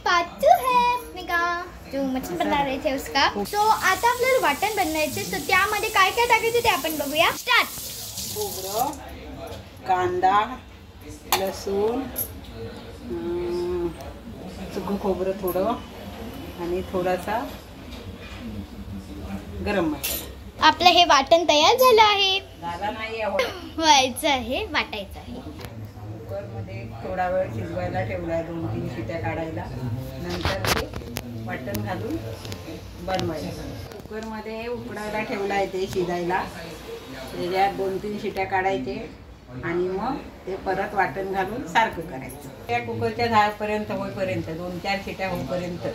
Part 2 है अपने का जो मटन बना रहे थे उसका। तो आता आपल्याला वाटण बनवायचे, तर त्यामध्ये काय काय टाकायचे ते आपण बघूया। स्टार्ट। खोबरं, कांदा, लसूण, सुकं खोबरं थोडं आणि थोडासा गरम मसाला। आपलं हे वाटण तयार झालं आहे। झाला नाही व्हायचं आहे, वाटायचं आहे। कुकर मध्ये थोडा वेळ शिजवायला ठेवला, 2-3 शिट्या काढायला, नंतर ते वाटण घालून बनवायचं। कुकर मध्ये उकडायला ठेवलाय ते शिजायला, त्याच्यात 2-3 शिट्या काढायचे आणि मग ते परत वाटण घालून सारखं करायचं। त्या कुकरच्या झाल्यापर्यंत होईपर्यंत 2-4 शिट्या होईपर्यंत,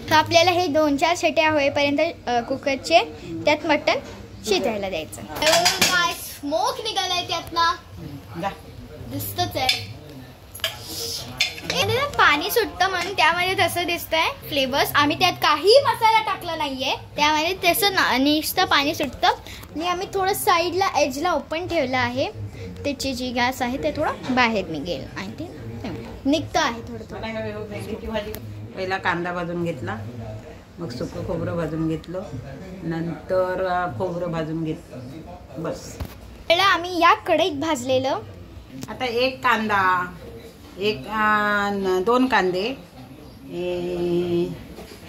तर आपल्याला हे 2-4 शिट्या होईपर्यंत कुकरचे त्यात मटण शिजायला द्यायचं। काय स्मोक निघालाय त्यातनं, दिसतच आहे। पाणी सुटतं म्हणून त्यामध्ये तसं दिसतंय फ्लेवर्स। आम्ही त्यात काही मसाला टाकला नाहीये, त्यामध्ये तसं नुसतं पाणी सुटतं। आणि आम्ही थोडं साईडला एजला ओपन ठेवलं आहे, त्याची जी गॅस आहे ते थोडं बाहेर निघेल आणि ते निघतं आहे थोडं थोडं। पहिला कांदा भाजून घेतला, मग सुकं खोबरं भाजून घेतलं, नंतर खोबरं भाजून घेतलं, बस। पहिला आम्ही या कढईत भाजलेलं। आता एक कांदा, 2 कांदे,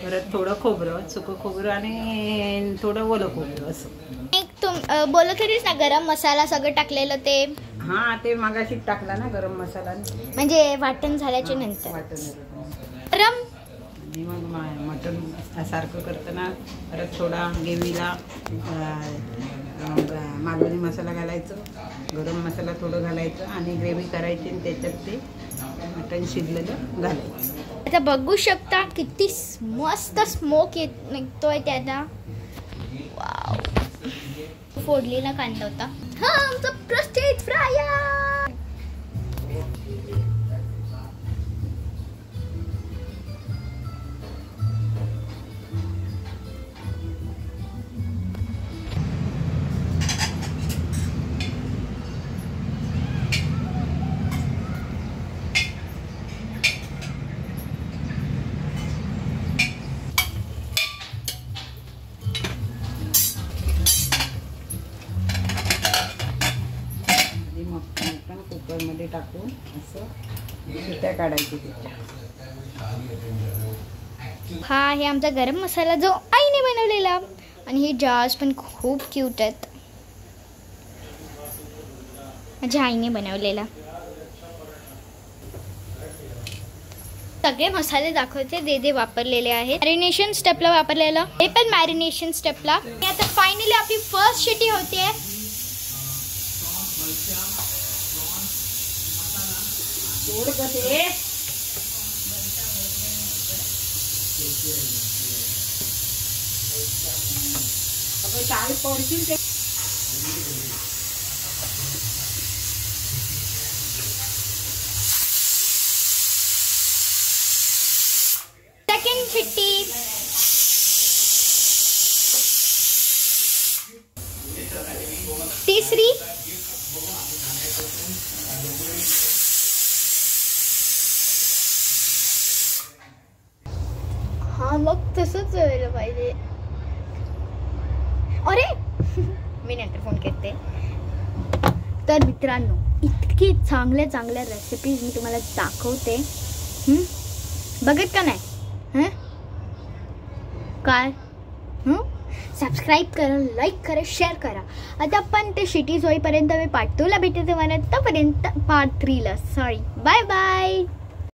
परत थोडं खोबरं, सुकं खोबरं आणि थोडं ओलं खोबरं असं। एक तुम बोलत होतीस ना गरम मसाला सगळं टाकलेलं ते? हा, ते मागाशी टाकला ना गरम मसाला, म्हणजे वाटण झाल्याच्या नंतर गरम। आणि मग मटण सारखं करताना परत थोडा ग्रेव्हीला मालवणी मसाला घालायचं, गरम मसाला थोडं घालायचं आणि ग्रेव्ही करायची आणि त्याच्यात ते मटण शिजलेलं घालायचं। आता बघू शकता किती मस्त स्मोक निघतोय त्याचा। वाव, फोडलेला कांदा होता हा आमचा प्रस्टेज फ्रायर। कुकरमध्ये टाकून असं शिट्या काढायची त्याच्या। हा आहे आमचा गरम मसाला जो आईने बनवलेला, आणि हे जार्स पण खूप क्यूट आहेत, माझ्या आईने बनवलेला। सगळे मसाले दाखवते जे वापरलेले आहेत। मॅरिनेशन स्टेपला वापरलेलं, हे पण मॅरिनेशन स्टेपला। आता फायनली आपली फर्स्ट शिटी होते। सेकंड शिट्टी, तीसरी, हा मग तसंच व्हायला पाहिजे। अरे मी नंतर फोन करते। तर मित्रांनो, इतकी चांगल्या चांगल्या रेसिपीज मी तुम्हाला दाखवते, बघत का नाही? काय सबस्क्राइब करा, लाईक करा, शेअर करा। आता पण ते शिटीज होईपर्यंत मी पार्ट 2 ला भेटते तुम्हाला, तोपर्यंत पार्ट 3 ला। Sorry, bye bye.